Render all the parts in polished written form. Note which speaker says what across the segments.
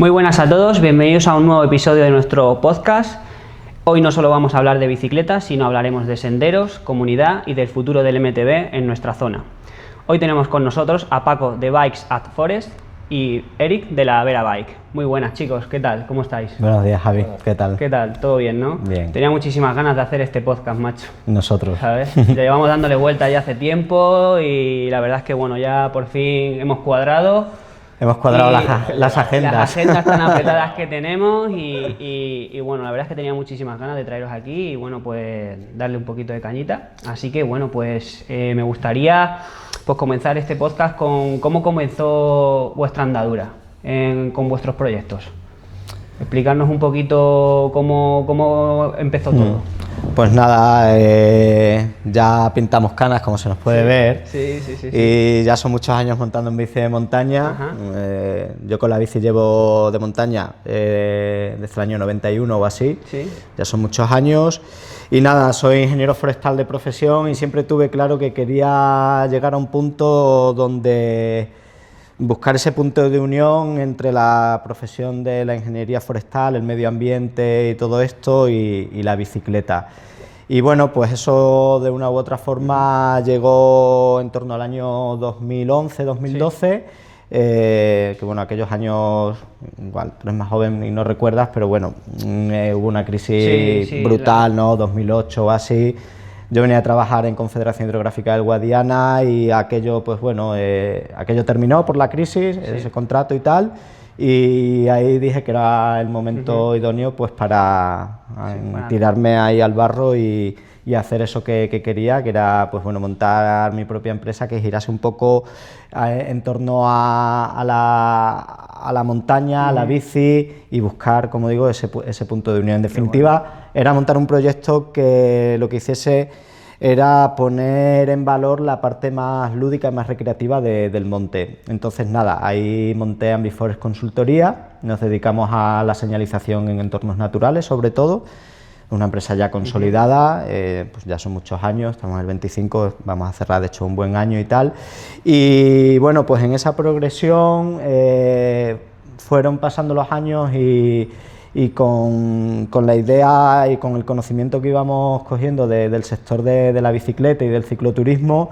Speaker 1: Muy buenas a todos, bienvenidos a un nuevo episodio de nuestro podcast. Hoy no solo vamos a hablar de bicicletas, sino hablaremos de senderos, comunidad y del futuro del MTB en nuestra zona. Hoy tenemos con nosotros a Paco de Bikes at Forest y Eric de la Vera Bike. Muy buenas chicos, ¿qué tal? ¿Cómo estáis?
Speaker 2: Buenos días, Javi, ¿qué tal?
Speaker 1: ¿Qué tal? ¿Todo bien, no?
Speaker 2: Bien.
Speaker 1: Tenía muchísimas ganas de hacer este podcast, macho.
Speaker 2: Nosotros.
Speaker 1: ¿Sabes? Ya llevamos dándole vuelta ya hace tiempo y la verdad es que bueno, ya por fin hemos cuadrado.
Speaker 2: Hemos cuadrado las agendas.
Speaker 1: Las agendas tan apretadas que tenemos y bueno, la verdad es que tenía muchísimas ganas de traeros aquí y bueno, pues darle un poquito de cañita. Así que bueno, pues me gustaría pues comenzar este podcast con cómo comenzó vuestra andadura con vuestros proyectos. Explicarnos un poquito cómo empezó todo.
Speaker 2: Pues nada, ya pintamos canas, como se nos puede ver.
Speaker 1: Sí.
Speaker 2: Y ya son muchos años montando en bici de montaña. Yo con la bici llevo de montaña desde el año 91 o así. Sí. Ya son muchos años. Y nada, soy ingeniero forestal de profesión y siempre tuve claro que quería llegar a un punto donde buscar ese punto de unión entre la profesión de la ingeniería forestal, el medio ambiente y todo esto y la bicicleta. Y bueno, pues eso de una u otra forma llegó en torno al año 2011-2012, que bueno, aquellos años, igual tú eres más joven y no recuerdas, pero bueno, hubo una crisis brutal, claro. ¿No? 2008 o así. Yo venía a trabajar en Confederación Hidrográfica del Guadiana y aquello, pues bueno, aquello terminó por la crisis, ese contrato y tal, y ahí dije que era el momento idóneo pues para tirarme ahí al barro y hacer eso que quería, que era pues bueno, montar mi propia empresa que girase un poco en torno a la montaña, a la bici y buscar, como digo, ese punto de unión. En definitiva, era montar un proyecto que lo que hiciese era poner en valor la parte más lúdica y más recreativa del monte. Entonces nada, ahí monté Ambiforest Consultoría, nos dedicamos a la señalización en entornos naturales sobre todo, una empresa ya consolidada, pues ya son muchos años, estamos en el 25, vamos a cerrar de hecho un buen año y tal, y bueno, pues en esa progresión fueron pasando los años y con la idea y con el conocimiento que íbamos cogiendo del sector de la bicicleta y del cicloturismo,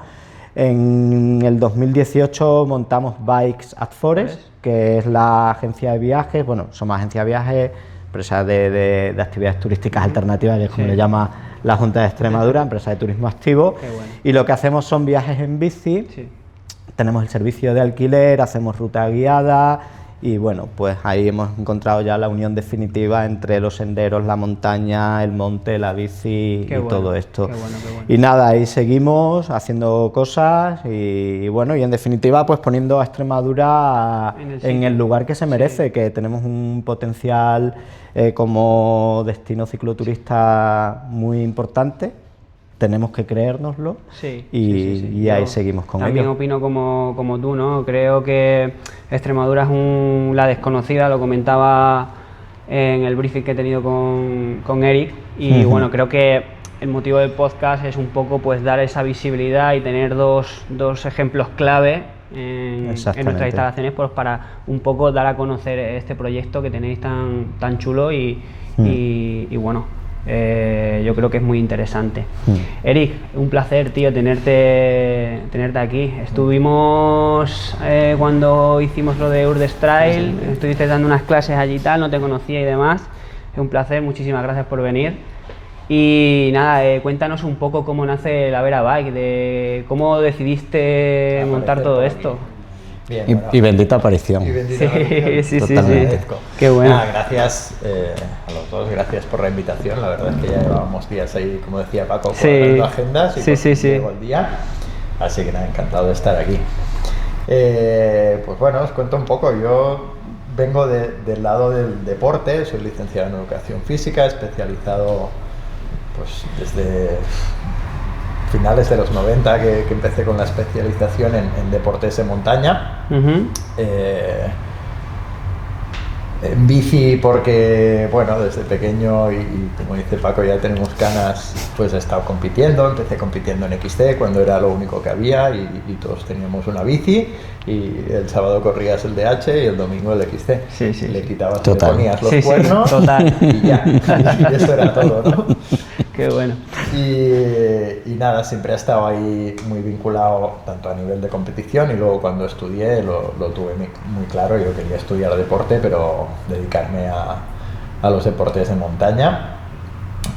Speaker 2: en el 2018 montamos Bikes at Forest, que es la agencia de viajes, bueno, somos agencia de viajes, empresa de actividades turísticas alternativas, que es como le llama la Junta de Extremadura, empresa de turismo activo, y lo que hacemos son viajes en bici, tenemos el servicio de alquiler, hacemos ruta guiada, y bueno, pues ahí hemos encontrado ya la unión definitiva entre los senderos, la montaña, el monte, la bici todo esto. Qué bueno. Y nada, ahí seguimos haciendo cosas y bueno, y en definitiva pues poniendo a Extremadura en el lugar que se merece, que tenemos un potencial como destino cicloturista muy importante. Tenemos que creérnoslo y ahí seguimos con ello.
Speaker 1: También opino como tú, ¿no? Creo que Extremadura es la desconocida, lo comentaba en el briefing que he tenido con Eric y bueno, creo que el motivo del podcast es un poco pues dar esa visibilidad y tener dos ejemplos clave en nuestras instalaciones pues para un poco dar a conocer este proyecto que tenéis tan chulo y bueno, yo creo que es muy interesante. Eric, un placer, tío, tenerte aquí. Estuvimos cuando hicimos lo de Urdes Trail, estuviste dando unas clases allí y tal, no te conocía y demás. Es un placer, muchísimas gracias por venir. Y nada, cuéntanos un poco cómo nace la Vera Bike, de cómo decidiste montar todo esto.
Speaker 2: Bien, y bendita aparición.
Speaker 1: Sí.
Speaker 3: Qué bueno. Gracias a los dos, gracias por la invitación. La verdad es que ya llevábamos días ahí, como decía Paco, cuadrando agendas y llegó el día. Así que nada, encantado de estar aquí. Pues bueno, os cuento un poco. Yo vengo del lado del deporte, soy licenciado en educación física, especializado pues desde finales de los 90 que empecé con la especialización en deportes de montaña. En bici porque, bueno, desde pequeño y como dice Paco, ya tenemos ganas, pues he estado compitiendo, empecé compitiendo en XC cuando era lo único que había y todos teníamos una bici y el sábado corrías el DH y el domingo el XC.
Speaker 1: Sí, sí.
Speaker 3: Le quitabas,
Speaker 2: Total.
Speaker 3: le ponías los cuernos y ya, y eso era todo, ¿no?
Speaker 1: Qué bueno.
Speaker 3: Y nada, siempre he estado ahí muy vinculado tanto a nivel de competición y luego cuando estudié lo tuve muy claro. Yo quería estudiar deporte, pero dedicarme a los deportes de montaña.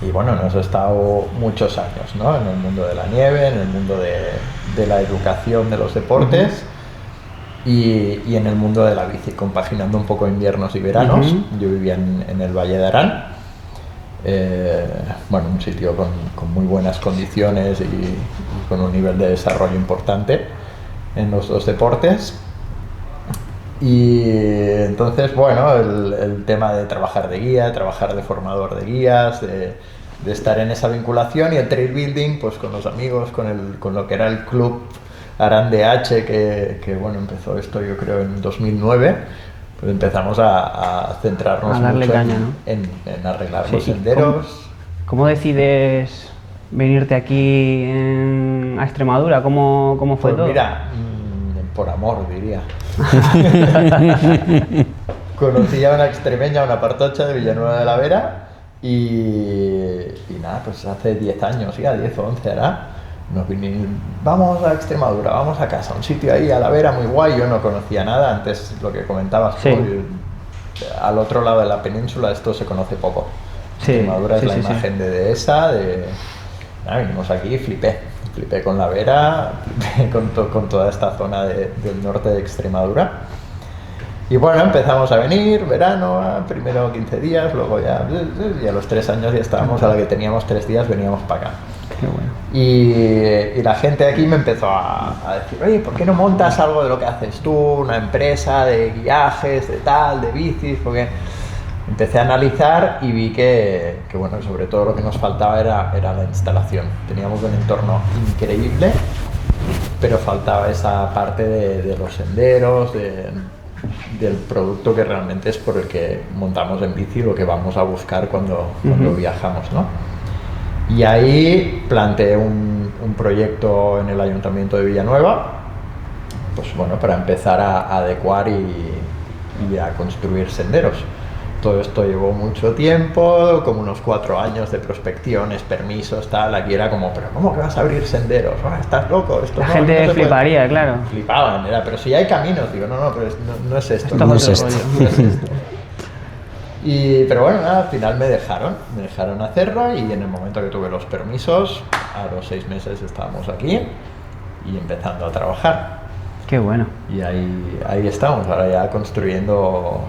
Speaker 3: Y bueno, en eso he estado muchos años, ¿no? En el mundo de la nieve, en el mundo de la educación de los deportes y en el mundo de la bici, compaginando un poco inviernos y veranos. Yo vivía en el Valle de Arán. Bueno, un sitio con muy buenas condiciones y con un nivel de desarrollo importante en los dos deportes. Y entonces, bueno, el tema de trabajar de guía, trabajar de formador de guías, de estar en esa vinculación y el trail building, pues con los amigos, con lo que era el club Arán DH, que bueno, empezó esto yo creo en 2009. Pues empezamos a centrarnos mucho en arreglar los senderos.
Speaker 1: ¿Cómo decides venirte aquí a Extremadura? ¿Cómo fue
Speaker 3: pues
Speaker 1: todo?
Speaker 3: Mira, por amor diría. Conocí a una extremeña, una partocha de Villanueva de la Vera y nada, pues hace 10 años, ya 10 o 11 hará. Nos vinimos, vamos a Extremadura, vamos a casa, un sitio ahí a la vera muy guay. Yo no conocía nada, antes lo que comentabas tú, al otro lado de la península esto se conoce poco. Extremadura es la imagen de dehesa, nada, vinimos aquí y flipé con la vera, flipé con toda esta zona del norte de Extremadura. Y bueno, empezamos a venir, verano, primero 15 días, luego ya a los 3 años ya estábamos, a la que teníamos 3 días veníamos para acá.
Speaker 1: Qué bueno.
Speaker 3: Y la gente aquí me empezó a decir, oye, ¿por qué no montas algo de lo que haces tú? Una empresa de guiajes, de tal, de bicis, porque empecé a analizar y vi que bueno, sobre todo lo que nos faltaba era la instalación. Teníamos un entorno increíble, pero faltaba esa parte de los senderos, del producto que realmente es por el que montamos en bici, lo que vamos a buscar cuando viajamos, ¿no? Y ahí planteé un proyecto en el Ayuntamiento de Villanueva, pues bueno, para empezar a adecuar y a construir senderos. Todo esto llevó mucho tiempo, como unos 4 años de prospecciones, permisos, tal. Aquí era como, ¿pero cómo que vas a abrir senderos? ¿Estás loco? Esto
Speaker 1: la gente fliparía,
Speaker 3: puede.
Speaker 1: Claro.
Speaker 3: Flipaban, pero si hay caminos, digo, no, pero no es esto.
Speaker 1: No es esto.
Speaker 3: Pero bueno, nada, al final me dejaron hacerlo y en el momento que tuve los permisos, a los 6 meses estábamos aquí y empezando a trabajar.
Speaker 1: Qué bueno.
Speaker 3: Y ahí estamos, ahora ya construyendo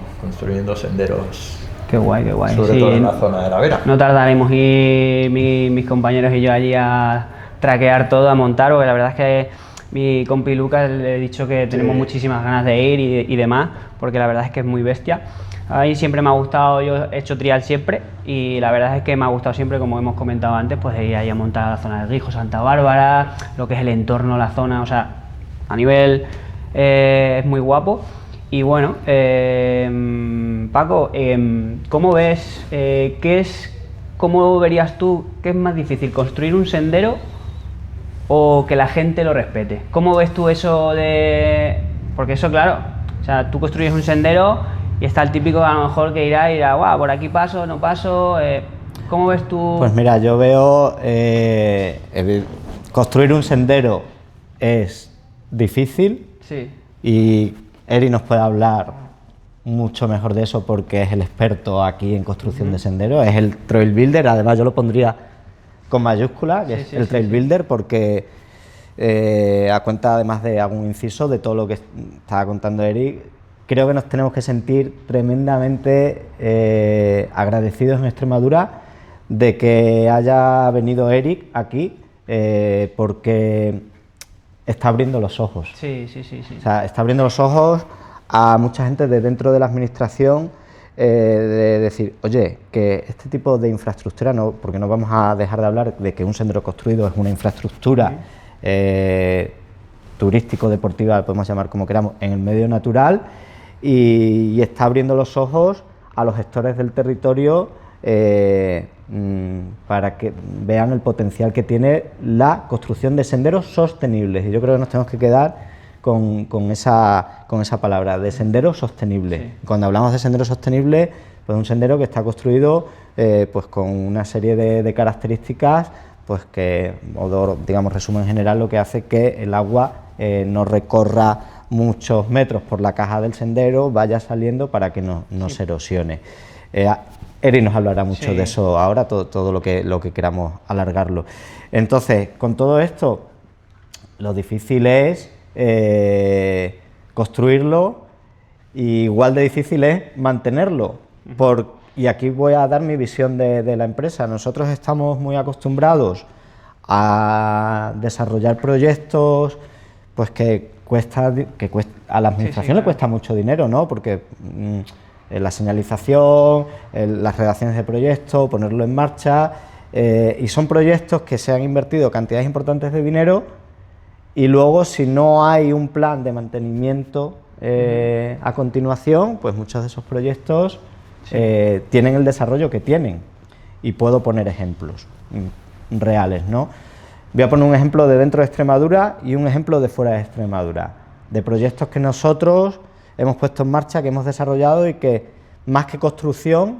Speaker 3: senderos.
Speaker 1: Qué guay, qué guay.
Speaker 3: Sobre todo en la zona de la Vera.
Speaker 1: No tardaremos ir mis compañeros y yo allí a traquear todo, a montar, porque la verdad es que mi compi Lucas le he dicho que tenemos muchísimas ganas de ir y demás, porque la verdad es que es muy bestia. A mí siempre me ha gustado, yo he hecho trial siempre y la verdad es que me ha gustado siempre, como hemos comentado antes, pues ir ahí a montar a la zona del Rijo, Santa Bárbara, lo que es el entorno, la zona, o sea, a nivel es muy guapo. Y bueno, Paco, ¿cómo ves, cómo verías tú, qué es más difícil, construir un sendero o que la gente lo respete? ¿Cómo ves tú eso de...? Porque eso, claro, o sea, tú construyes un sendero y está el típico a lo mejor que irá, guau, por aquí paso, no paso. ¿Cómo ves tú?
Speaker 2: Pues mira, yo veo construir un sendero es difícil.
Speaker 1: Sí.
Speaker 2: Y Eri nos puede hablar mucho mejor de eso porque es el experto aquí en construcción de senderos, es el trail builder. Además yo lo pondría con mayúscula, que es el trail builder, porque a cuenta además de algún inciso de todo lo que estaba contando Eri, creo que nos tenemos que sentir tremendamente agradecidos en Extremadura de que haya venido Eric aquí, porque está abriendo los ojos.
Speaker 1: Sí.
Speaker 2: O sea, está abriendo los ojos a mucha gente de dentro de la administración, de decir, oye, que este tipo de infraestructura, no, porque no vamos a dejar de hablar de que un sendero construido es una infraestructura turístico, deportiva, podemos llamar como queramos, en el medio natural, y está abriendo los ojos a los gestores del territorio para que vean el potencial que tiene la construcción de senderos sostenibles. Y yo creo que nos tenemos que quedar con esa palabra, de senderos sostenibles. Sí. Cuando hablamos de senderos sostenibles, pues un sendero que está construido pues con una serie de características, pues que, digamos, resumen general, lo que hace que el agua no recorra muchos metros por la caja del sendero, vaya saliendo para que no se erosione. Eric nos hablará mucho de eso ahora, todo lo que queramos alargarlo. Entonces, con todo esto, lo difícil es construirlo, y igual de difícil es mantenerlo. Y aquí voy a dar mi visión de la empresa. Nosotros estamos muy acostumbrados a desarrollar proyectos pues que a la administración le cuesta mucho dinero, ¿no? Porque la señalización, las redacciones de proyectos, ponerlo en marcha, y son proyectos que se han invertido cantidades importantes de dinero, y luego, si no hay un plan de mantenimiento a continuación, pues muchos de esos proyectos tienen el desarrollo que tienen. Y puedo poner ejemplos reales, ¿no? Voy a poner un ejemplo de dentro de Extremadura y un ejemplo de fuera de Extremadura, de proyectos que nosotros hemos puesto en marcha, que hemos desarrollado y que, más que construcción,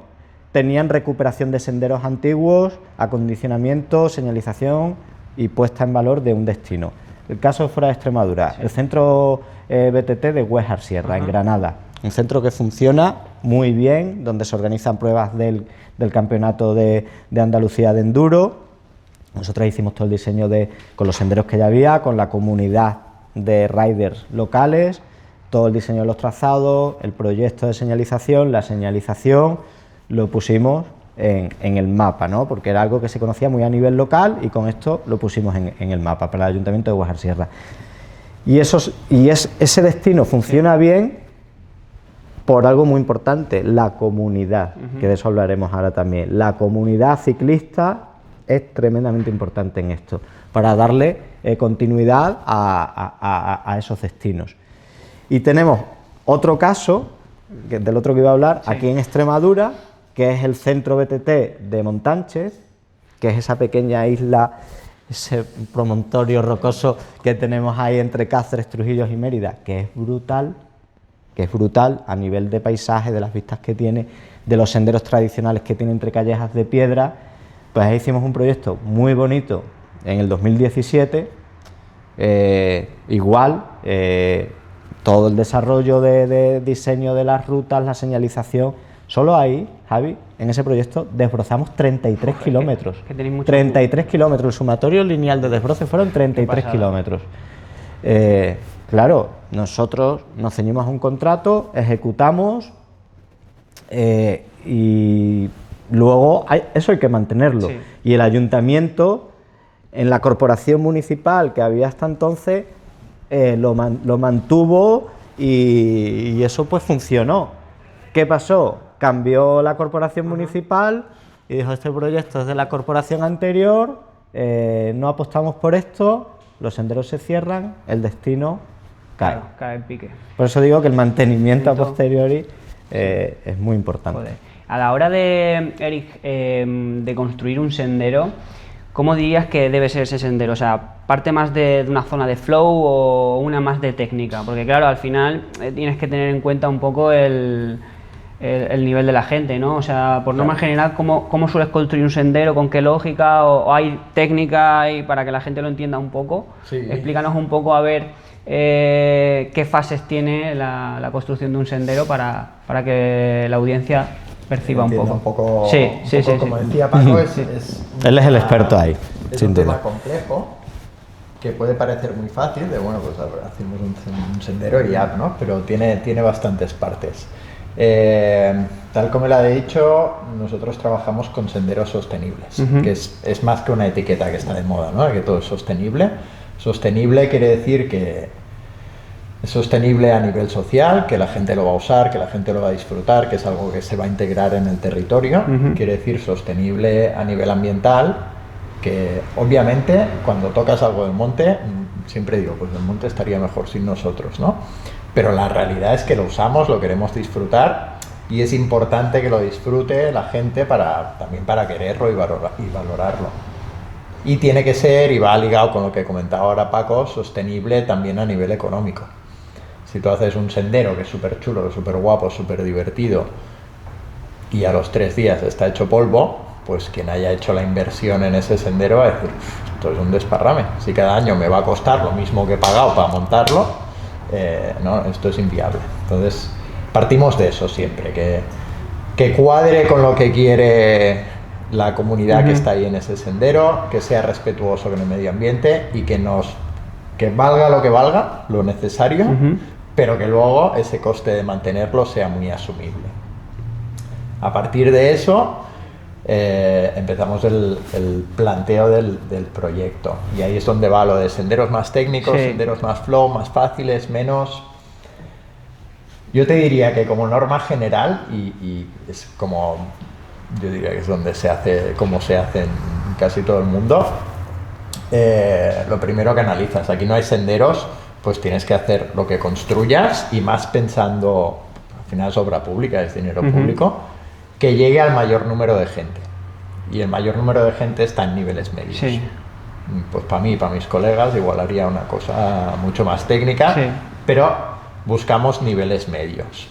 Speaker 2: tenían recuperación de senderos antiguos, acondicionamiento, señalización y puesta en valor de un destino. El caso de fuera de Extremadura, el centro BTT de Huejar Sierra, en Granada, un centro que funciona muy bien, donde se organizan pruebas del campeonato de Andalucía de enduro. Nosotros hicimos todo el diseño con los senderos que ya había, con la comunidad de riders locales, todo el diseño de los trazados, el proyecto de señalización, la señalización, lo pusimos en el mapa, ¿no? Porque era algo que se conocía muy a nivel local, y con esto lo pusimos en el mapa para el Ayuntamiento de Huejar Sierra. Ese destino funciona bien por algo muy importante, la comunidad, que de eso hablaremos ahora también. La comunidad ciclista es tremendamente importante en esto, para darle continuidad a esos destinos. Y tenemos otro caso, del otro que iba a hablar, aquí en Extremadura, que es el centro BTT de Montánchez, que es esa pequeña isla, ese promontorio rocoso que tenemos ahí entre Cáceres, Trujillo y Mérida, que es brutal a nivel de paisaje, de las vistas que tiene, de los senderos tradicionales que tiene entre callejas de piedra. Pues ahí hicimos un proyecto muy bonito en el 2017, todo el desarrollo de diseño de las rutas, la señalización. Solo ahí, Javi, en ese proyecto desbrozamos 33 kilómetros. 33 kilómetros, el sumatorio lineal de desbroce fueron 33 kilómetros. Claro, nosotros nos ceñimos a un contrato, ejecutamos, y luego eso hay que mantenerlo. Sí. Y el ayuntamiento, en la corporación municipal que había hasta entonces, lo mantuvo, y eso pues funcionó. ¿Qué pasó? Cambió la corporación municipal y dijo: este proyecto es de la corporación anterior, no apostamos por esto, los senderos se cierran, el destino cae.
Speaker 1: Claro, cae en pique.
Speaker 2: Por eso digo que el mantenimiento a posteriori es muy importante.
Speaker 1: Joder. A la hora de, Eric, de construir un sendero, ¿cómo dirías que debe ser ese sendero? O sea, ¿parte más de una zona de flow o una más de técnica? Porque claro, al final tienes que tener en cuenta un poco el nivel de la gente, ¿no? O sea, por norma general, ¿cómo sueles construir un sendero? ¿Con qué lógica? ¿O hay técnica y para que la gente lo entienda un poco? Sí. Explícanos un poco, a ver, qué fases tiene la construcción de un sendero para que la audiencia perciba un poco. Sí.
Speaker 3: Como decía Paco,
Speaker 2: él es el experto ahí,
Speaker 3: es
Speaker 2: sin
Speaker 3: un
Speaker 2: duda.
Speaker 3: Tema complejo, que puede parecer muy fácil, de bueno, pues hacemos un sendero y ya, ¿no? Pero tiene bastantes partes. Tal como le he dicho, nosotros trabajamos con senderos sostenibles, que es más que una etiqueta que está de moda, ¿no? Que todo es sostenible. Sostenible quiere decir que es sostenible a nivel social, que la gente lo va a usar, que la gente lo va a disfrutar, que es algo que se va a integrar en el territorio. Quiere decir sostenible a nivel ambiental, que obviamente cuando tocas algo del monte, siempre digo, pues el monte estaría mejor sin nosotros, ¿no? Pero la realidad es que lo usamos, lo queremos disfrutar, y es importante que lo disfrute la gente también para quererlo y valorarlo. Y tiene que ser, y va ligado con lo que comentaba ahora Paco, sostenible también a nivel económico. Si tú haces un sendero que es súper chulo, súper guapo, súper divertido, y a los 3 días está hecho polvo, pues quien haya hecho la inversión en ese sendero va a decir, esto es un desparrame. Si cada año me va a costar lo mismo que he pagado para montarlo, no, esto es inviable. Entonces, partimos de eso siempre, que cuadre con lo que quiere la comunidad que está ahí en ese sendero, que sea respetuoso con el medio ambiente y que valga lo que valga, lo necesario, pero que luego ese coste de mantenerlo sea muy asumible. A partir de eso empezamos el planteo del proyecto, y ahí es donde va lo de senderos más técnicos, senderos más flow, más fáciles, menos. Yo te diría que como norma general, y es como, yo diría que es donde se hace, como se hace en casi todo el mundo, lo primero que analizas, aquí no hay senderos, pues tienes que hacer lo que construyas, y más pensando, al final es obra pública, es dinero público, que llegue al mayor número de gente. Y el mayor número de gente está en niveles medios. Sí. Pues para mí y para mis colegas igual haría una cosa mucho más técnica, pero buscamos niveles medios.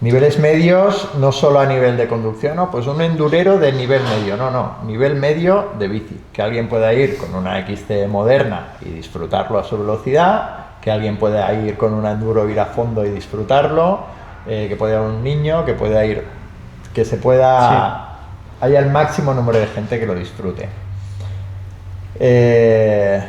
Speaker 3: Niveles medios no solo a nivel de conducción, no, pues un endurero de nivel medio, no, nivel medio de bici. Que alguien pueda ir con una XC moderna y disfrutarlo a su velocidad, que alguien pueda ir con un enduro, ir a fondo y disfrutarlo, que pueda ir un niño, que pueda ir, que se pueda, haya el máximo número de gente que lo disfrute.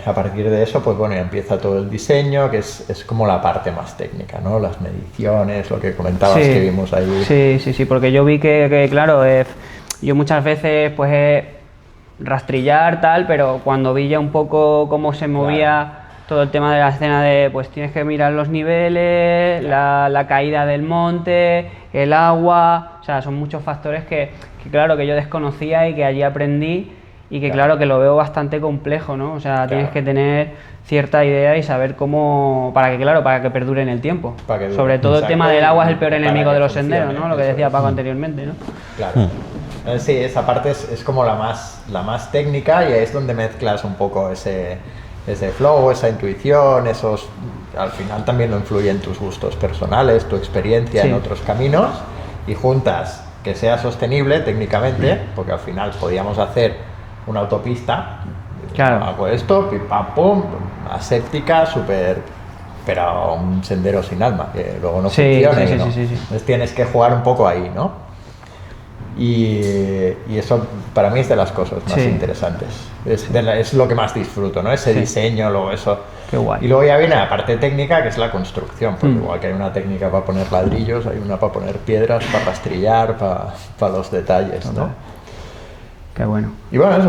Speaker 3: A partir de eso, pues bueno, ya empieza todo el diseño, que es como la parte más técnica, ¿no? Las mediciones, lo que comentabas que vimos ahí.
Speaker 1: Sí, porque yo vi que claro, yo muchas veces pues rastrillar tal, pero cuando vi ya un poco cómo se movía todo el tema de la escena de, pues tienes que mirar los niveles, la caída del monte, el agua, o sea, son muchos factores que claro, que yo desconocía y que allí aprendí. Y que claro, que lo veo bastante complejo, ¿no? O sea, tienes que tener cierta idea y saber cómo, para que perdure en el tiempo. Sobre todo el tema del agua es el peor enemigo de los senderos, ¿no? Lo que decía Paco anteriormente, ¿no?
Speaker 3: Claro. Sí, esa parte es como la más técnica, y ahí es donde mezclas un poco ese flow, esa intuición, al final también lo influyen tus gustos personales, tu experiencia en otros caminos, y juntas que sea sostenible técnicamente, porque al final podíamos hacer una autopista, hago esto, pim pam pum, aséptica, súper, pero un sendero sin alma, que luego no funciona. Entonces tienes que jugar un poco ahí, ¿no? Y eso para mí es de las cosas más interesantes, es lo que más disfruto, ¿no? Ese diseño, luego eso.
Speaker 1: Qué guay.
Speaker 3: Y luego ya viene la parte técnica, que es la construcción, porque igual que hay una técnica para poner ladrillos, hay una para poner piedras, para rastrillar, para los detalles, ¿no?
Speaker 1: Qué bueno.
Speaker 3: Y bueno, es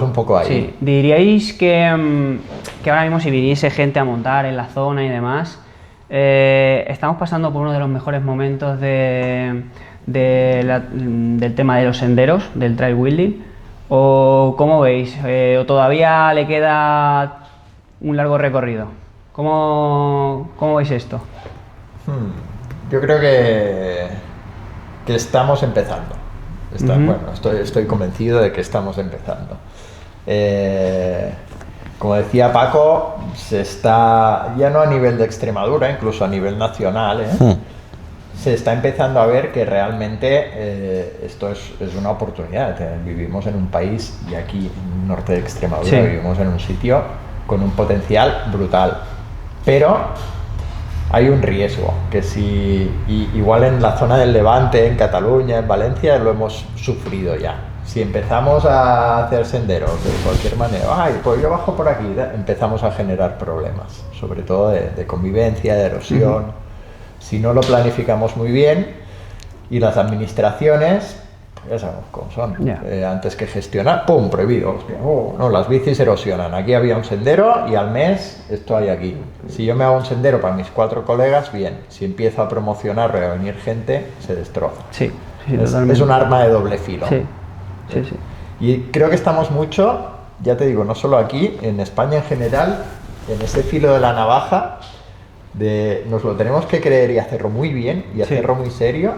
Speaker 3: un poco ahí.
Speaker 1: Sí. ¿Diríais que ahora mismo si viniese gente a montar en la zona y demás, estamos pasando por uno de los mejores momentos del tema de los senderos, del trail building? ¿O cómo veis? ¿O todavía le queda un largo recorrido? ¿Cómo veis esto?
Speaker 3: Yo creo que estamos empezando. Bueno, estoy convencido de que estamos empezando. Como decía Paco, se está, ya no a nivel de Extremadura, incluso a nivel nacional, se está empezando a ver que realmente esto es una oportunidad. Vivimos en un país, y aquí en el norte de Extremadura vivimos en un sitio con un potencial brutal, pero hay un riesgo, que igual en la zona del Levante, en Cataluña, en Valencia, lo hemos sufrido ya. Si empezamos a hacer senderos de cualquier manera, pues yo bajo por aquí, empezamos a generar problemas, sobre todo de convivencia, de erosión. Si no lo planificamos muy bien, y las administraciones, ya sabemos cómo son, antes que gestionar, ¡pum!, prohibido. Hostia, no, las bicis erosionan. Aquí había un sendero y al mes esto hay aquí. Si yo me hago un sendero para mis 4 colegas, bien. Si empiezo a promocionar o a venir gente, se destroza. Es un arma de doble filo. Y creo que estamos mucho, ya te digo, no solo aquí, en España en general, en ese filo de la navaja, nos lo tenemos que creer y hacerlo muy bien y hacerlo muy serio,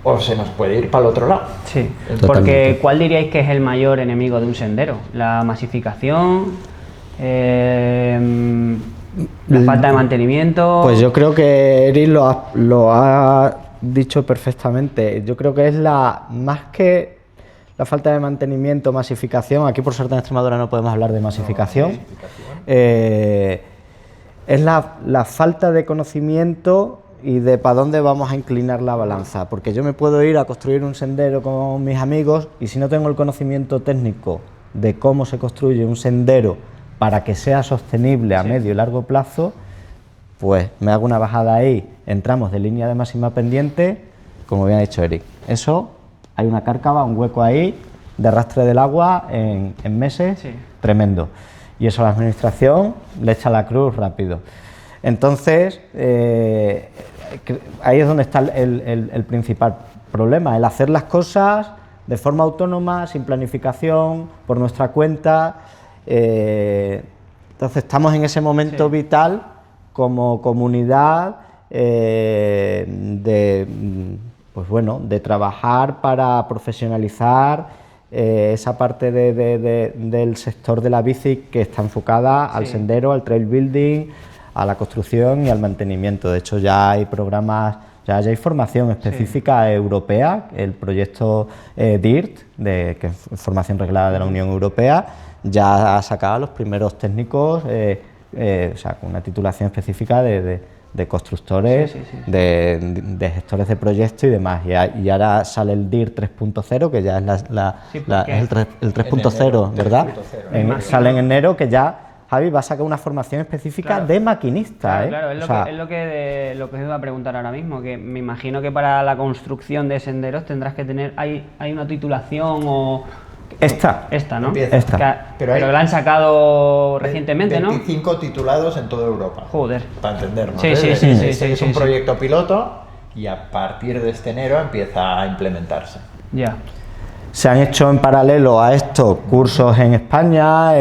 Speaker 3: o se nos puede ir para el otro lado.
Speaker 1: Sí, porque ¿cuál diríais que es el mayor enemigo de un sendero? ¿La masificación? ¿La falta de mantenimiento?
Speaker 2: Pues yo creo que Eric lo ha dicho perfectamente. Yo creo que es más que la falta de mantenimiento, masificación. Aquí por suerte en Extremadura no podemos hablar de masificación. Es la falta de conocimiento y de para dónde vamos a inclinar la balanza, porque yo me puedo ir a construir un sendero con mis amigos y si no tengo el conocimiento técnico de cómo se construye un sendero para que sea sostenible a medio y largo plazo, pues me hago una bajada ahí, entramos de línea de máxima pendiente, como bien ha dicho Eric. Eso, hay una cárcava, un hueco ahí de arrastre del agua en meses, tremendo. Y eso a la administración le echa la cruz rápido. Entonces, ahí es donde está el principal problema, el hacer las cosas de forma autónoma, sin planificación, por nuestra cuenta. Entonces estamos en ese momento vital como comunidad de trabajar para profesionalizar esa parte del sector de la bici que está enfocada al sendero, al trail building, a la construcción y al mantenimiento. De hecho ya hay programas, ya hay formación específica europea, el proyecto DIRT, que es formación reglada de la Unión Europea, ya ha sacado a los primeros técnicos, o sea, con una titulación específica de constructores, de gestores de proyectos y demás. Y ahora sale el DIRT 3.0, que ya es el 3.0, ¿verdad? Sale en enero, que ya Javi va a sacar una formación específica de maquinista.
Speaker 1: Claro, es lo que os iba a preguntar ahora mismo, que me imagino que para la construcción de senderos tendrás que tener, ¿hay una titulación o...? Esta, ¿no? Pero la han sacado recientemente,
Speaker 3: 25
Speaker 1: ¿no?
Speaker 3: titulados en toda Europa.
Speaker 1: Joder.
Speaker 3: Para entendernos.
Speaker 1: Sí.
Speaker 3: Es un proyecto piloto y a partir de este enero empieza a implementarse.
Speaker 1: Ya.
Speaker 2: Se han hecho en paralelo a esto cursos en España,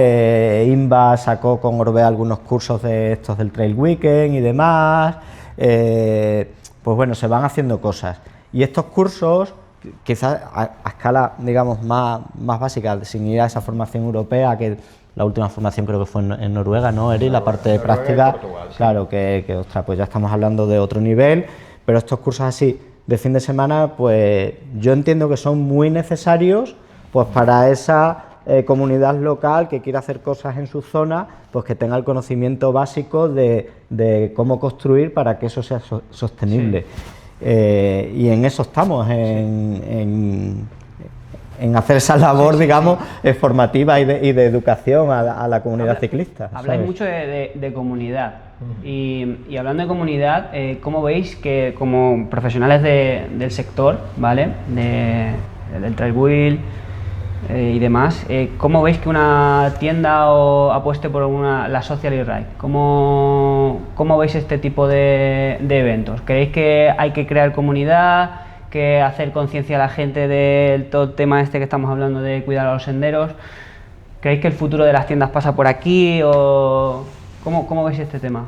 Speaker 2: INVA sacó con Orbea algunos cursos de estos del Trail Weekend y demás, pues bueno, se van haciendo cosas. Y estos cursos, quizás a escala, digamos, más básica, sin ir a esa formación europea, que la última formación creo que fue en Noruega, ¿no, Eri? La parte de práctica, Portugal, claro, que ostras, pues ya estamos hablando de otro nivel, pero estos cursos así de fin de semana, pues yo entiendo que son muy necesarios pues para esa comunidad local que quiera hacer cosas en su zona, pues que tenga el conocimiento básico de cómo construir para que eso sea sostenible. Y en eso estamos, en hacer esa labor, digamos, formativa y de educación a la comunidad ciclista.
Speaker 1: Habláis mucho de comunidad. Y hablando de comunidad, ¿cómo veis que como profesionales del sector, ¿vale? Del trail wheel y demás, ¿cómo veis que una tienda apueste por la Social e-Ride? ¿Cómo veis este tipo de eventos? ¿Creéis que hay que crear comunidad, que hacer conciencia a la gente del todo el tema este que estamos hablando de cuidar a los senderos? ¿Creéis que el futuro de las tiendas pasa por aquí o...? ¿Cómo veis este tema?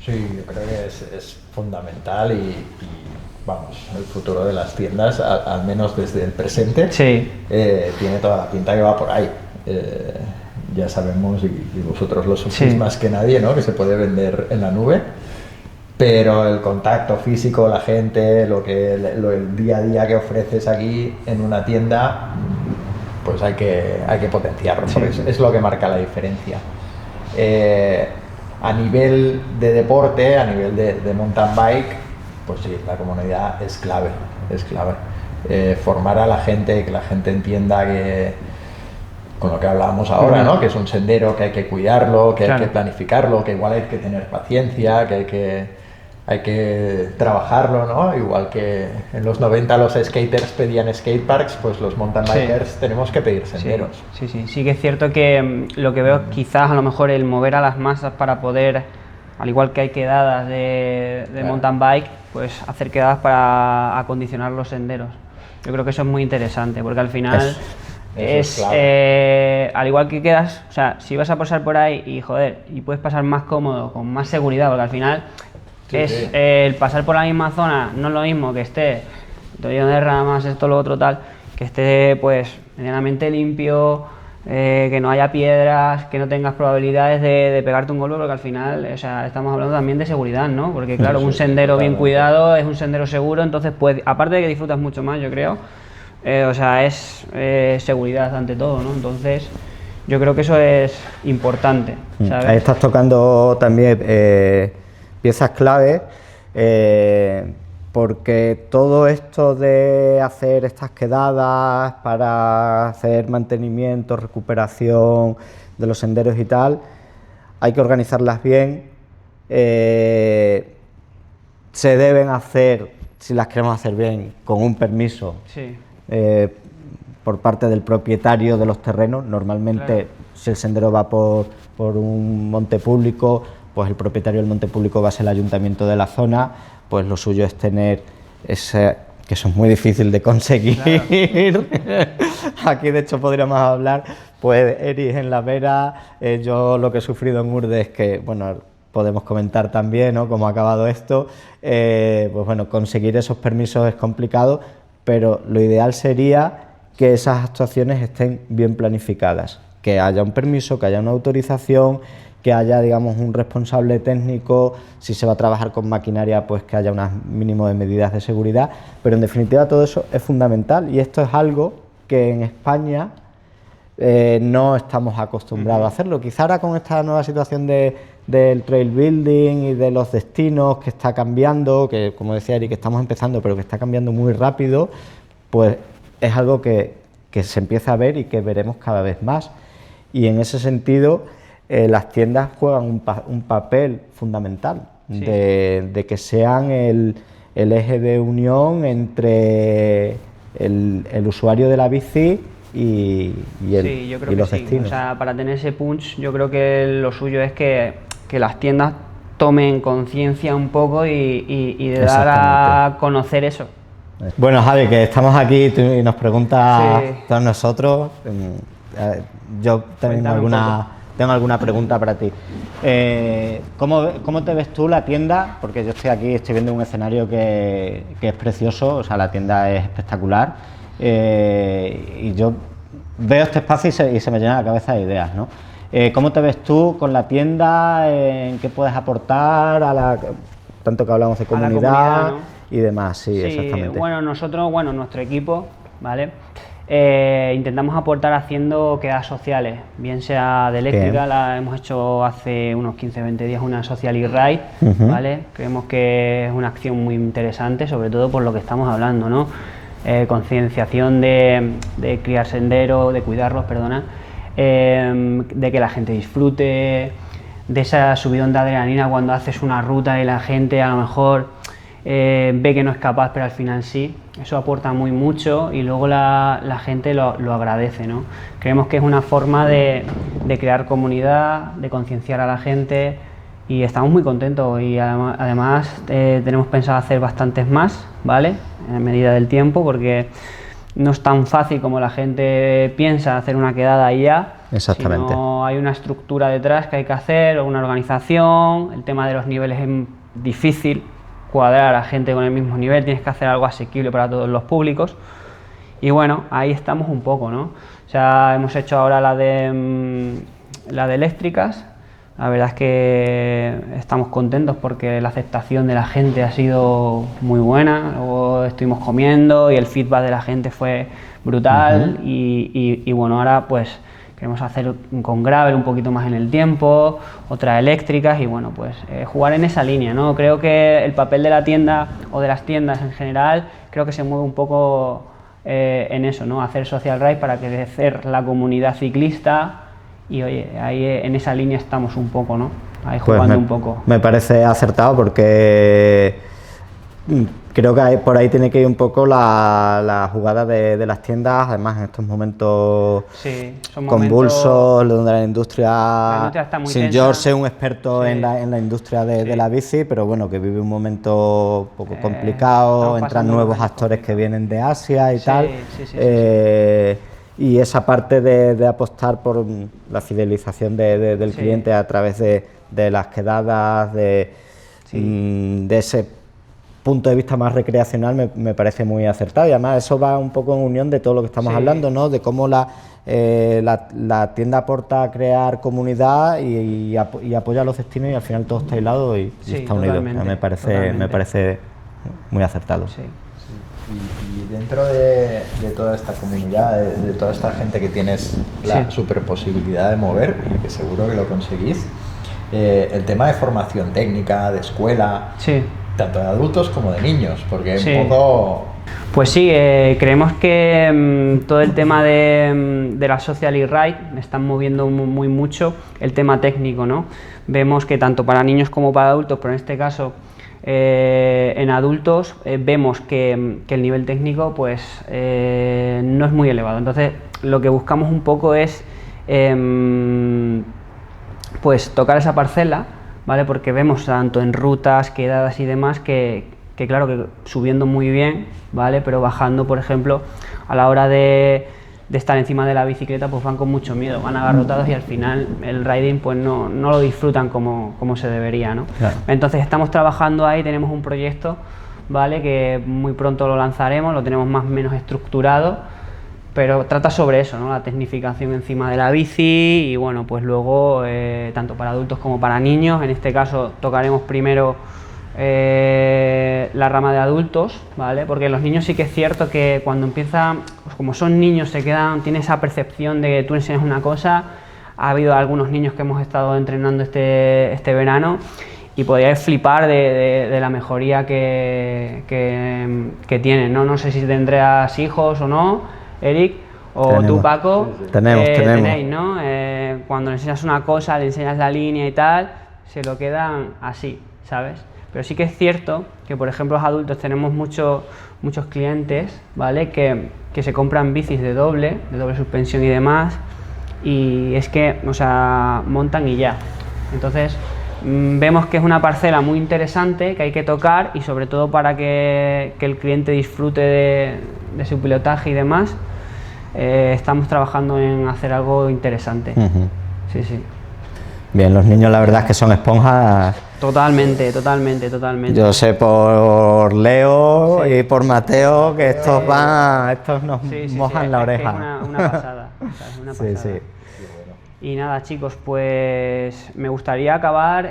Speaker 3: Sí, yo creo que es fundamental y vamos, el futuro de las tiendas, al menos desde el presente, tiene toda la pinta que va por ahí. Ya sabemos, y vosotros lo sufrís más que nadie, ¿no? Que se puede vender en la nube, pero el contacto físico, la gente, el día a día que ofreces aquí en una tienda, pues hay que potenciarlo, porque es lo que marca la diferencia. A nivel de deporte, a nivel de mountain bike, pues sí, la comunidad es clave. Formar a la gente, que la gente entienda que, con lo que hablábamos ahora, ¿no? Que es un sendero, que hay que cuidarlo, que hay que planificarlo, que igual hay que tener paciencia, que hay que trabajarlo, ¿no? Igual que en los 90 los skaters pedían skateparks, pues los mountain bikers tenemos que pedir senderos.
Speaker 1: Sí que es cierto que lo que veo quizás a lo mejor el mover a las masas para poder, al igual que hay quedadas de mountain bike, pues hacer quedadas para acondicionar los senderos. Yo creo que eso es muy interesante, porque al final al igual que quedas, o sea, si vas a pasar por ahí y joder, y puedes pasar más cómodo, con más seguridad, porque al final el pasar por la misma zona no es lo mismo que esté todo lleno de ramas, esto, lo otro, tal, que esté pues medianamente limpio, que no haya piedras, que no tengas probabilidades de pegarte un golpe, porque al final, o sea, estamos hablando también de seguridad, ¿no? Porque claro, un sendero bien cuidado es un sendero seguro, entonces pues, aparte de que disfrutas mucho más, yo creo, o sea, es seguridad ante todo, ¿no? Entonces, yo creo que eso es importante, ¿sabes?
Speaker 2: Ahí estás tocando también piezas clave, porque todo esto de hacer estas quedadas para hacer mantenimiento, recuperación de los senderos y tal, hay que organizarlas bien, se deben hacer, si las queremos hacer bien, con un permiso.
Speaker 1: Sí.
Speaker 2: Por parte del propietario de los terrenos. Normalmente, claro, si el sendero va por un monte público, pues el propietario del monte público va a ser el ayuntamiento de la zona, pues lo suyo es tener ese, que eso es muy difícil de conseguir. Claro. Aquí de hecho podríamos hablar, pues Eric en La Vera, yo lo que he sufrido en Urdes, que bueno, podemos comentar también, ¿no?, cómo ha acabado esto, pues bueno, conseguir esos permisos es complicado, pero lo ideal sería que esas actuaciones estén bien planificadas, que haya un permiso, que haya una autorización, que haya, digamos, un responsable técnico, si se va a trabajar con maquinaria, pues que haya un mínimo de medidas de seguridad, pero en definitiva todo eso es fundamental y esto es algo que en España no estamos acostumbrados a hacerlo. Quizá ahora con esta nueva situación del trail building y de los destinos que está cambiando, que como decía Eric, que estamos empezando, pero que está cambiando muy rápido, pues es algo que se empieza a ver y que veremos cada vez más. Y en ese sentido, las tiendas juegan un papel fundamental, sí, de que sean el eje de unión entre el usuario de la bici y
Speaker 1: yo creo
Speaker 2: los
Speaker 1: que sí.
Speaker 2: destinos.
Speaker 1: O sea, para tener ese punch, yo creo que lo suyo es que las tiendas tomen conciencia un poco y de dar a conocer eso.
Speaker 2: Bueno, Javi, que estamos aquí y nos preguntas todos nosotros. Yo tengo alguna pregunta para ti. ¿Cómo te ves tú la tienda? Porque yo estoy viendo un escenario que es precioso, o sea, la tienda es espectacular. Y yo veo este espacio y se me llena la cabeza de ideas, ¿no? ¿Cómo te ves tú con la tienda? ¿En qué puedes aportar tanto que hablamos de comunidad, ¿no?, y demás? Sí, exactamente.
Speaker 1: Bueno, nuestro equipo, ¿vale? Intentamos aportar haciendo quedadas sociales, bien sea de eléctrica, la hemos hecho hace unos 15-20 días una social e-ride, ¿vale? Creemos que es una acción muy interesante, sobre todo por lo que estamos hablando, ¿no? Concienciación de criar senderos, de cuidarlos, de que la gente disfrute, de esa subidón de adrenalina cuando haces una ruta y la gente a lo mejor ve que no es capaz, pero al final sí. Eso aporta mucho y luego la gente lo agradece, ¿no? Creemos que es una forma de crear comunidad, de concienciar a la gente y estamos muy contentos y además tenemos pensado hacer bastantes más, ¿vale? En medida del tiempo, porque no es tan fácil como la gente piensa hacer una quedada y ya.
Speaker 2: Exactamente.
Speaker 1: Sino hay una estructura detrás que hay que hacer, una organización, el tema de los niveles es difícil cuadrar a gente con el mismo nivel, tienes que hacer algo asequible para todos los públicos y bueno, ahí estamos un poco, ¿no? O sea, hemos hecho ahora la de eléctricas, la verdad es que estamos contentos porque la aceptación de la gente ha sido muy buena, luego estuvimos comiendo y el feedback de la gente fue brutal y bueno, ahora pues queremos hacer con gravel un poquito más en el tiempo, otras eléctricas y bueno, pues jugar en esa línea, ¿no? Creo que el papel de la tienda o de las tiendas en general, creo que se mueve un poco en eso, ¿no? Hacer social ride para crecer la comunidad ciclista y oye, ahí en esa línea estamos un poco, ¿no? Ahí jugando
Speaker 2: pues
Speaker 1: un poco.
Speaker 2: Me parece acertado porque creo que por ahí tiene que ir un poco la jugada de las tiendas, además en estos momentos convulsos, donde la industria
Speaker 1: está muy
Speaker 2: sin
Speaker 1: tensa.
Speaker 2: yo ser un experto en la industria de la bici, pero bueno, que vive un momento un poco complicado, entran nuevos actores que vienen de Asia y tal. y esa parte de apostar por la fidelización del cliente a través de las quedadas, de ese punto de vista más recreacional me parece muy acertado, y además eso va un poco en unión de todo lo que estamos hablando, ¿no? De cómo la tienda aporta a crear comunidad y apoya a los destinos, y al final todo está hilado y está unido. Me parece muy acertado.
Speaker 3: Sí. Y dentro de toda esta comunidad, de toda esta gente que tienes la super posibilidad de mover, y que seguro que lo conseguís, el tema de formación técnica, de escuela, tanto de adultos como de niños, porque un poco...
Speaker 1: Pues sí, creemos que todo el tema de la social y ride están moviendo mucho el tema técnico, ¿no? Vemos que tanto para niños como para adultos, pero en este caso en adultos vemos que el nivel técnico pues no es muy elevado. Entonces lo que buscamos un poco es pues tocar esa parcela, ¿vale? Porque vemos tanto en rutas, quedadas y demás que claro que subiendo muy bien, ¿vale? Pero bajando, por ejemplo, a la hora de estar encima de la bicicleta, pues van con mucho miedo, van agarrotados y al final el riding pues no lo disfrutan como se debería, ¿no? Claro. Entonces estamos trabajando ahí, tenemos un proyecto, ¿vale? Que muy pronto lo lanzaremos, lo tenemos más o menos estructurado, pero trata sobre eso, ¿no? La tecnificación encima de la bici y bueno, pues luego tanto para adultos como para niños. En este caso tocaremos primero la rama de adultos, ¿vale? Porque los niños sí que es cierto que cuando empiezan, pues como son niños, tienen esa percepción de que tú enseñas una cosa. Ha habido algunos niños que hemos estado entrenando este verano y podríais flipar de la mejoría que tienen, ¿no? No sé si tendrás hijos o no, Eric, o tenemos. Tú, Paco, tenéis, ¿no? Cuando le enseñas una cosa, le enseñas la línea y tal, se lo quedan así, ¿sabes? Pero sí que es cierto que, por ejemplo, los adultos tenemos muchos clientes, ¿vale? Que se compran bicis de doble suspensión y demás, y es que, o sea, montan y ya. Entonces, vemos que es una parcela muy interesante que hay que tocar, y sobre todo para que el cliente disfrute de su pilotaje y demás, estamos trabajando en hacer algo interesante. Sí.
Speaker 2: Bien, los niños la verdad es que son esponjas.
Speaker 1: Totalmente.
Speaker 2: Yo sé por Leo y por Mateo que estos nos mojan la oreja.
Speaker 1: Es una pasada. Sí. Y nada, chicos, pues me gustaría acabar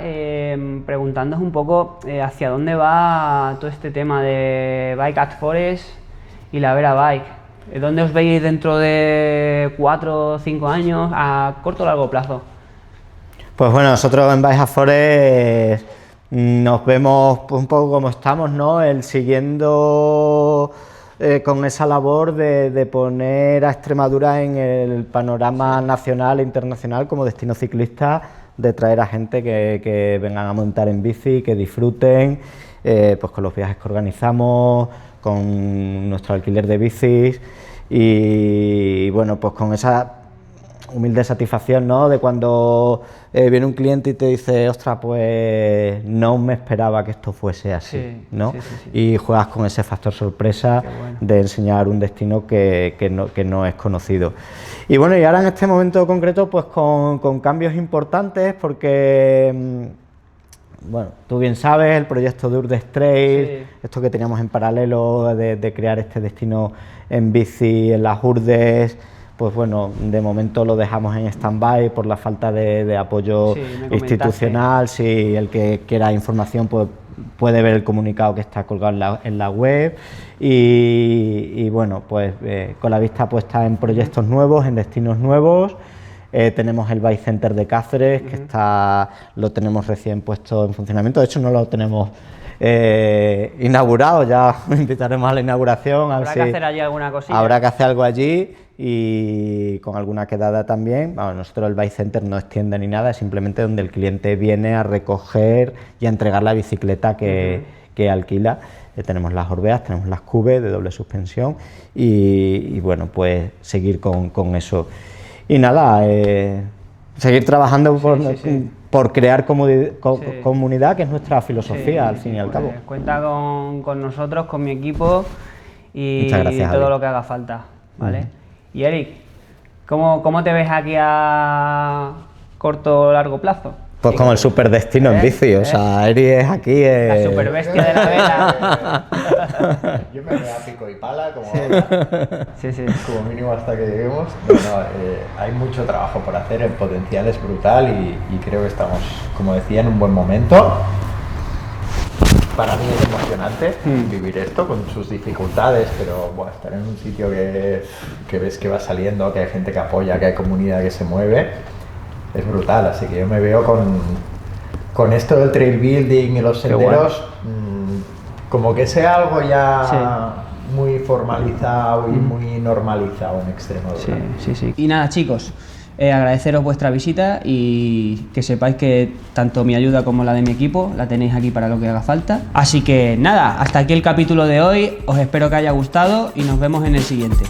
Speaker 1: preguntándoos un poco hacia dónde va todo este tema de Bike at Forest y la Vera Bike. ¿Dónde os veis dentro de 4 o 5 años, a corto o largo plazo?
Speaker 2: Pues bueno, nosotros en Bike at Forest nos vemos un poco como estamos, ¿no? Siguiendo con esa labor de poner a Extremadura en el panorama nacional e internacional como destino ciclista, de traer a gente que vengan a montar en bici, que disfruten, pues con los viajes que organizamos, con nuestro alquiler de bicis y bueno, pues con esa humilde satisfacción, ¿no? De cuando viene un cliente y te dice, ostras, pues no me esperaba que esto fuese así, ¿no? Sí. Y juegas con ese factor sorpresa de enseñar un destino que no es conocido. Y bueno, y ahora en este momento concreto, pues con cambios importantes, porque bueno, tú bien sabes, el proyecto de Urdes Trail, esto que teníamos en paralelo de crear este destino en bici en las Urdes, pues bueno, de momento lo dejamos en stand-by por la falta de apoyo institucional. Si el que quiera información pues puede ver el comunicado que está colgado en la web y bueno, pues con la vista puesta en proyectos nuevos, en destinos nuevos. Tenemos el Bike Center de Cáceres, que lo tenemos recién puesto en funcionamiento. De hecho, no lo tenemos inaugurado, ya invitaremos a la inauguración.
Speaker 1: Habrá que hacer allí alguna cosilla.
Speaker 2: Habrá que hacer algo allí y con alguna quedada también. Bueno, nosotros el Bike Center no extiende ni nada, es simplemente donde el cliente viene a recoger y a entregar la bicicleta que alquila. Tenemos las Orbeas, tenemos las Cubes de doble suspensión y bueno, pues seguir con eso. Y nada, seguir trabajando por crear comunidad, que es nuestra filosofía al fin y al cabo.
Speaker 1: Cuenta con nosotros, con mi equipo y todo lo que haga falta, ¿vale? Y Eric, ¿Cómo te ves aquí a corto o largo plazo?
Speaker 2: Pues como el super destino en bici, o sea, Eric es aquí...
Speaker 1: La super bestia de la vela.
Speaker 3: Yo me veo a pico y pala, como,
Speaker 1: sí.
Speaker 3: como mínimo hasta que lleguemos. Hay mucho trabajo por hacer, el potencial es brutal y creo que estamos, como decía, en un buen momento. Para mí es emocionante vivir esto con sus dificultades, pero bueno, estar en un sitio que ves que va saliendo, que hay gente que apoya, que hay comunidad que se mueve, es brutal. Así que yo me veo con esto del trail building y los senderos, como que sea algo ya muy formalizado y muy normalizado en Extremadura.
Speaker 1: Sí. Y nada, chicos, agradeceros vuestra visita y que sepáis que tanto mi ayuda como la de mi equipo la tenéis aquí para lo que haga falta. Así que nada, hasta aquí el capítulo de hoy, os espero que haya gustado y nos vemos en el siguiente.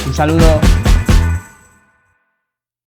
Speaker 1: Un saludo.